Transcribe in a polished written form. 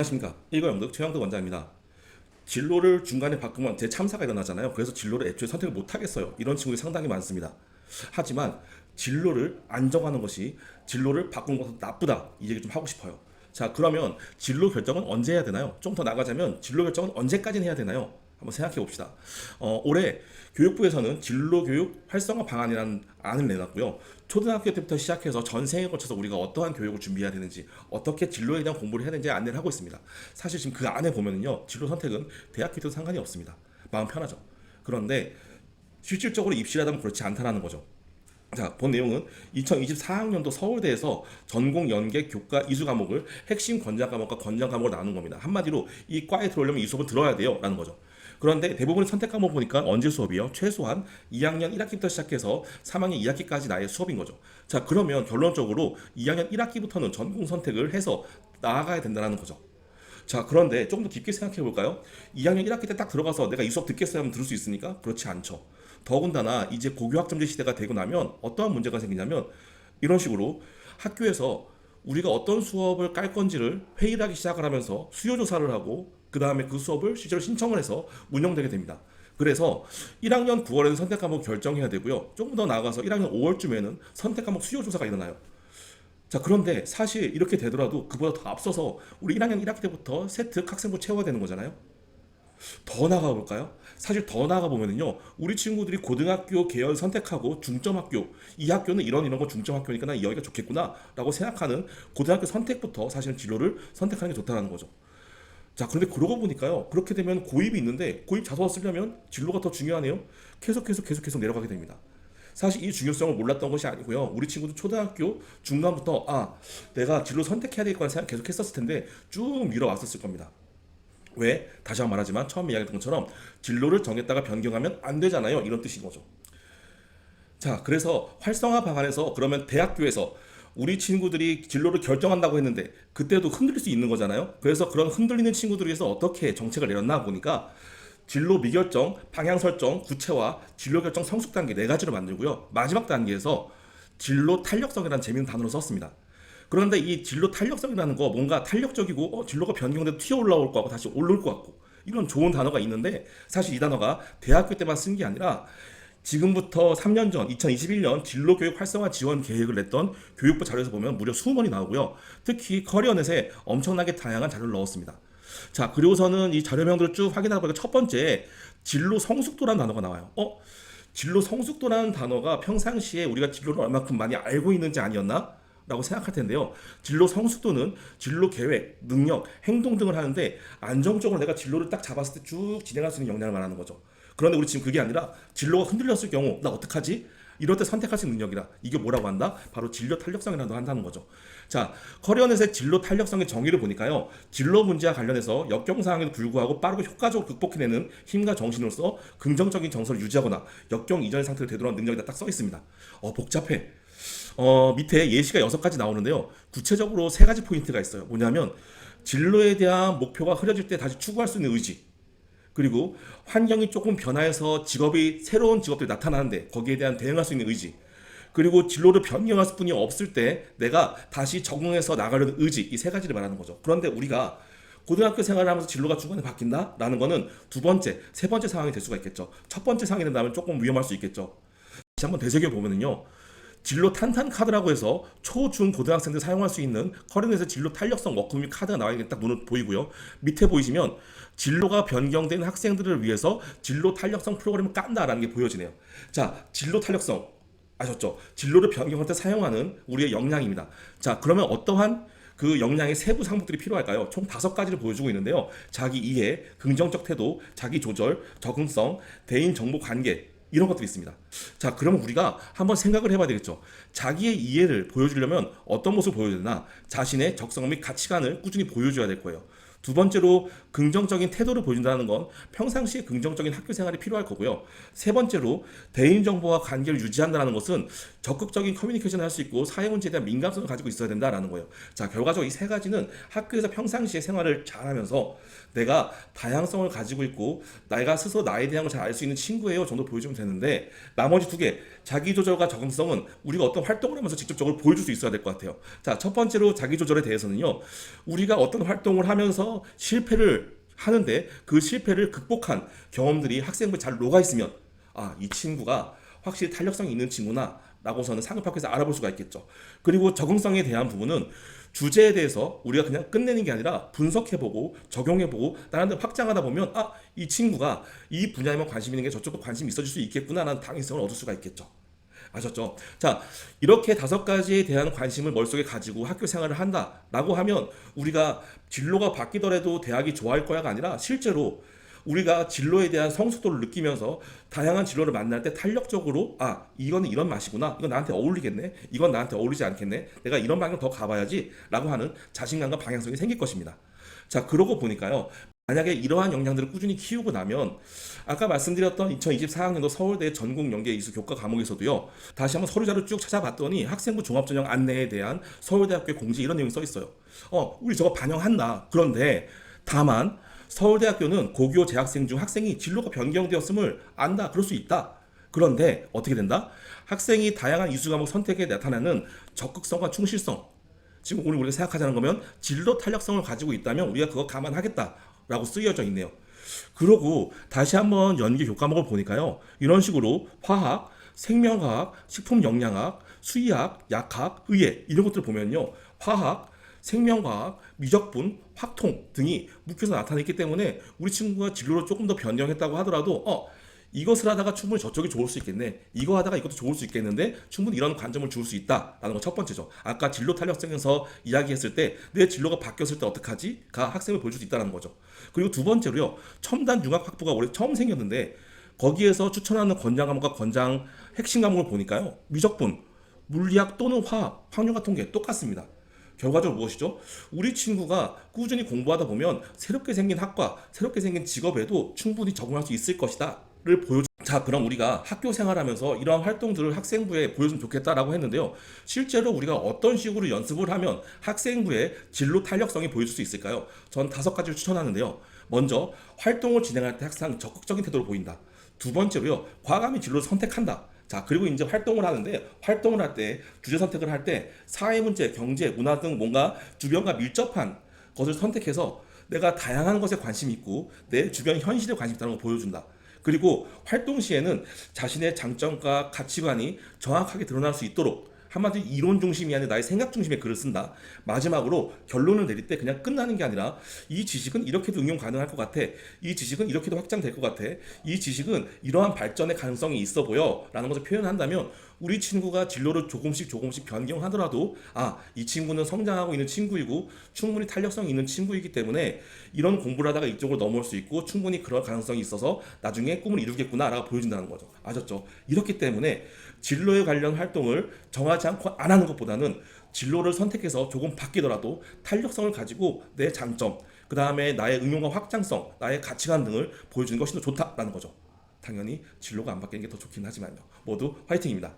안녕하십니까. 일거영득 최영득 원장입니다. 진로를 중간에 바꾸면 대참사가 일어나잖아요. 그래서 진로를 애초에 선택을 못 하겠어요. 이런 친구들이 상당히 많습니다. 하지만 진로를 안정하는 것이 진로를 바꾸는 것은 나쁘다. 이 얘기 좀 하고 싶어요. 자, 그러면 진로 결정은 언제 해야 되나요? 좀 더 나가자면 진로 결정은 언제까지 해야 되나요? 한번 생각해 봅시다. 올해 교육부에서는 진로교육 활성화 방안이라는 안을 내놨고요. 초등학교 때부터 시작해서 전생에 걸쳐서 우리가 어떠한 교육을 준비해야 되는지, 어떻게 진로에 대한 공부를 해야 되는지 안내를 하고 있습니다. 사실 지금 그 안에 보면은요, 진로 선택은 대학교 때도 상관이 없습니다. 마음 편하죠. 그런데 실질적으로 입시를 하다 보면 그렇지 않다라는 거죠. 자, 본 내용은 2024학년도 서울대에서 전공 연계 교과 이수 과목을 핵심 권장 과목과 권장 과목으로 나눈 겁니다. 한마디로 이 과에 들어오려면 이 수업은 들어야 돼요 라는 거죠. 그런데 대부분의 선택 과목 보니까 언제 수업이요? 최소한 2학년 1학기부터 시작해서 3학년 2학기까지 나의 수업인 거죠. 자, 그러면 결론적으로 2학년 1학기부터는 전공 선택을 해서 나아가야 된다는 거죠. 자, 그런데 조금 더 깊게 생각해 볼까요? 2학년 1학기 때 딱 들어가서 내가 이 수업 듣겠어요 하면 들을 수 있으니까? 그렇지 않죠. 더군다나 이제 고교학점제 시대가 되고 나면 어떠한 문제가 생기냐면 이런 식으로 학교에서 우리가 어떤 수업을 깔 건지를 회의를 하기 시작을 하면서 수요 조사를 하고 그 다음에 그 수업을 실제로 신청을 해서 운영되게 됩니다. 그래서 1학년 9월에는 선택 과목 결정해야 되고요. 조금 더 나아가서 1학년 5월쯤에는 선택 과목 수요 조사가 일어나요. 자, 그런데 사실 이렇게 되더라도 그보다 더 앞서서 우리 1학년 1학기 때부터 세트 학생부 채워야 되는 거잖아요. 더 나가 볼까요? 사실 더 나가 보면은요, 우리 친구들이 고등학교 계열 선택하고 중점학교, 이 학교는 이런 거 중점학교니까 나 여기가 좋겠구나라고 생각하는 고등학교 선택부터 사실은 진로를 선택하는 게 좋다는 거죠. 자, 그런데 그러고 보니까요, 그렇게 되면 고입이 있는데 고입 자소서 쓰려면 진로가 더 중요하네요. 계속 내려가게 됩니다. 사실 이 중요성을 몰랐던 것이 아니고요. 우리 친구도 초등학교 중간부터 내가 진로 선택해야 되겠구나 생각 계속 했었을 텐데 쭉 밀어왔었을 겁니다. 왜? 다시 한번 말하지만 처음 이야기했던 것처럼 진로를 정했다가 변경하면 안 되잖아요. 이런 뜻인 거죠. 자, 그래서 활성화 방안에서 그러면 대학교에서 우리 친구들이 진로를 결정한다고 했는데 그때도 흔들릴 수 있는 거잖아요. 그래서 그런 흔들리는 친구들을 위해서 어떻게 정책을 내렸나 보니까 진로 미결정, 방향 설정, 구체화, 진로 결정 성숙 단계 네 가지로 만들고요. 마지막 단계에서 진로 탄력성이라는 재미있는 단어를 썼습니다. 그런데 이 진로 탄력성이라는 거 뭔가 탄력적이고 진로가 변경돼도 튀어 올라올 것 같고 다시 오를 것 같고 이런 좋은 단어가 있는데 사실 이 단어가 대학교 때만 쓴 게 아니라 지금부터 3년 전 2021년 진로교육 활성화 지원 계획을 냈던 교육부 자료에서 보면 무려 20번이 나오고요. 특히 커리어넷에 엄청나게 다양한 자료를 넣었습니다. 자, 그리고서는 이 자료명들을 쭉 확인하다 보니까 첫 번째 진로 성숙도라는 단어가 나와요. 진로 성숙도라는 단어가 평상시에 우리가 진로를 얼마큼 많이 알고 있는지 아니었나? 라고 생각할 텐데요. 진로 성숙도는 진로 계획, 능력, 행동 등을 하는데 안정적으로 내가 진로를 딱 잡았을 때 쭉 진행할 수 있는 역량을 말하는 거죠. 그런데 우리 지금 그게 아니라 진로가 흔들렸을 경우 나 어떡하지? 이럴 때 선택할 수 있는 능력이다. 이게 뭐라고 한다? 바로 진로 탄력성이라고 한다는 거죠. 자, 커리어넷의 진로 탄력성의 정의를 보니까요. 진로 문제와 관련해서 역경 상황에도 불구하고 빠르고 효과적으로 극복해내는 힘과 정신으로서 긍정적인 정서를 유지하거나 역경 이전의 상태로 되돌아온 능력이다 딱 써 있습니다. 복잡해. 밑에 예시가 6가지 나오는데요. 구체적으로 3가지 포인트가 있어요. 뭐냐면 진로에 대한 목표가 흐려질 때 다시 추구할 수 있는 의지, 그리고 환경이 조금 변화해서 새로운 직업들이 나타나는데 거기에 대한 대응할 수 있는 의지, 그리고 진로를 변경할 뿐이 없을 때 내가 다시 적응해서 나가려는 의지, 이 3가지를 말하는 거죠. 그런데 우리가 고등학교 생활을 하면서 진로가 중간에 바뀐다? 라는 거는 두 번째, 세 번째 상황이 될 수가 있겠죠. 첫 번째 상황이 된다면 조금 위험할 수 있겠죠. 다시 한번 되새겨보면요. 진로 탄탄 카드라고 해서 초, 중, 고등학생들 사용할 수 있는 커리어넷의 진로 탄력성 워크북 카드가 나와 있는 게 딱 눈에 보이고요. 밑에 보이시면 진로가 변경된 학생들을 위해서 진로 탄력성 프로그램을 깐다라는 게 보여지네요. 자, 진로 탄력성 아셨죠? 진로를 변경할 때 사용하는 우리의 역량입니다. 자, 그러면 어떠한 그 역량의 세부 항목들이 필요할까요? 총 5가지를 보여주고 있는데요. 자기 이해, 긍정적 태도, 자기 조절, 적응성, 대인 정보 관계, 이런 것들이 있습니다. 자, 그러면 우리가 한번 생각을 해봐야 되겠죠. 자기의 이해를 보여주려면 어떤 모습을 보여야 되나? 자신의 적성 및 가치관을 꾸준히 보여줘야 될 거예요. 두 번째로 긍정적인 태도를 보여준다는 건 평상시에 긍정적인 학교 생활이 필요할 거고요. 세 번째로 대인 정보와 관계를 유지한다는 것은 적극적인 커뮤니케이션을 할 수 있고 사회 문제에 대한 민감성을 가지고 있어야 된다라는 거예요. 자, 결과적으로 이 3가지는 학교에서 평상시에 생활을 잘하면서 내가 다양성을 가지고 있고 내가 스스로 나에 대한 걸 잘 알 수 있는 친구예요 정도 보여주면 되는데 나머지 두 개, 자기조절과 적응성은 우리가 어떤 활동을 하면서 직접적으로 보여줄 수 있어야 될 것 같아요. 자, 첫 번째로 자기조절에 대해서는요, 우리가 어떤 활동을 하면서 실패를 하는데 그 실패를 극복한 경험들이 학생부에 잘 녹아있으면, 아, 이 친구가 확실히 탄력성이 있는 친구나 라고서는 상급학교에서 알아볼 수가 있겠죠. 그리고 적응성에 대한 부분은 주제에 대해서 우리가 그냥 끝내는 게 아니라 분석해보고 적용해보고 나름대로 확장하다 보면, 아, 이 친구가 이 분야에만 관심 있는 게 저쪽도 관심이 있어질 수 있겠구나라는 당위성을 얻을 수가 있겠죠. 아셨죠? 자, 이렇게 다섯 가지에 대한 관심을 머릿속에 가지고 학교 생활을 한다라고 하면 우리가 진로가 바뀌더라도 대학이 좋아할 거야가 아니라 실제로 우리가 진로에 대한 성숙도를 느끼면서 다양한 진로를 만날 때 탄력적으로, 아, 이거는 이런 맛이구나, 이건 나한테 어울리겠네, 이건 나한테 어울리지 않겠네, 내가 이런 방향 더 가봐야지 라고 하는 자신감과 방향성이 생길 것입니다. 자, 그러고 보니까요, 만약에 이러한 역량들을 꾸준히 키우고 나면 아까 말씀드렸던 2024학년도 서울대 전국연계이수 교과 과목에서도요, 다시 한번 서류자료 쭉 찾아봤더니 학생부 종합전형 안내에 대한 서울대학교의 공지 이런 내용이 써 있어요. 우리 저거 반영한다. 그런데 다만 서울대학교는 고교 재학생 중 학생이 진로가 변경되었음을 안다. 그럴 수 있다. 그런데 어떻게 된다? 학생이 다양한 이수 과목 선택에 나타나는 적극성과 충실성. 지금 오늘 우리가 생각하자는 거면 진로 탄력성을 가지고 있다면 우리가 그거 감안하겠다라고 쓰여져 있네요. 그러고 다시 한번 연계 교과목을 보니까요, 이런 식으로 화학, 생명과학, 식품영양학, 수의학, 약학, 의예 이런 것들 보면요, 화학, 생명과학, 미적분, 확통 등이 묵혀서 나타냈기 때문에 우리 친구가 진로를 조금 더 변경했다고 하더라도 이것을 하다가 충분히 저쪽이 좋을 수 있겠네, 이거 하다가 이것도 좋을 수 있겠는데 충분히 이런 관점을 줄 수 있다라는 거 첫 번째죠. 아까 진로 탄력성에서 이야기했을 때 내 진로가 바뀌었을 때 어떡하지? 가 학생을 보여줄 수 있다는 거죠. 그리고 두 번째로요, 첨단 융합학부가 올해 처음 생겼는데 거기에서 추천하는 권장 과목과 권장 핵심 과목을 보니까요, 미적분, 물리학 또는 화학, 확률과 통계 똑같습니다. 결과적으로 무엇이죠? 우리 친구가 꾸준히 공부하다 보면 새롭게 생긴 학과, 새롭게 생긴 직업에도 충분히 적응할 수 있을 것이다 를 보여줘. 자, 그럼 우리가 학교 생활하면서 이러한 활동들을 학생부에 보여주면 좋겠다라고 했는데요, 실제로 우리가 어떤 식으로 연습을 하면 학생부의 진로 탄력성이 보여줄 수 있을까요? 전 다섯 가지를 추천하는데요. 먼저, 활동을 진행할 때 항상 적극적인 태도를 보인다. 두 번째로요, 과감히 진로를 선택한다. 자, 그리고 이제 활동을 하는데, 활동을 할 때, 주제 선택을 할 때 사회 문제, 경제, 문화 등 뭔가 주변과 밀접한 것을 선택해서 내가 다양한 것에 관심이 있고 내 주변 현실에 관심이 있다는 걸 보여준다. 그리고 활동 시에는 자신의 장점과 가치관이 정확하게 드러날 수 있도록, 한마디로 이론 중심이 아니라 나의 생각 중심의 글을 쓴다. 마지막으로 결론을 내릴 때 그냥 끝나는 게 아니라, 이 지식은 이렇게도 응용 가능할 것 같아, 이 지식은 이렇게도 확장될 것 같아, 이 지식은 이러한 발전의 가능성이 있어 보여 라는 것을 표현한다면 우리 친구가 진로를 조금씩 조금씩 변경하더라도, 아, 이 친구는 성장하고 있는 친구이고 충분히 탄력성이 있는 친구이기 때문에 이런 공부를 하다가 이쪽으로 넘어올 수 있고 충분히 그런 가능성이 있어서 나중에 꿈을 이루겠구나 라고 보여준다는 거죠. 아셨죠? 이렇기 때문에 진로에 관련 활동을 정하지 않고 안 하는 것보다는 진로를 선택해서 조금 바뀌더라도 탄력성을 가지고 내 장점, 그 다음에 나의 응용과 확장성, 나의 가치관 등을 보여주는 것이 더 좋다라는 거죠. 당연히 진로가 안 바뀌는 게 더 좋긴 하지만요. 모두 화이팅입니다.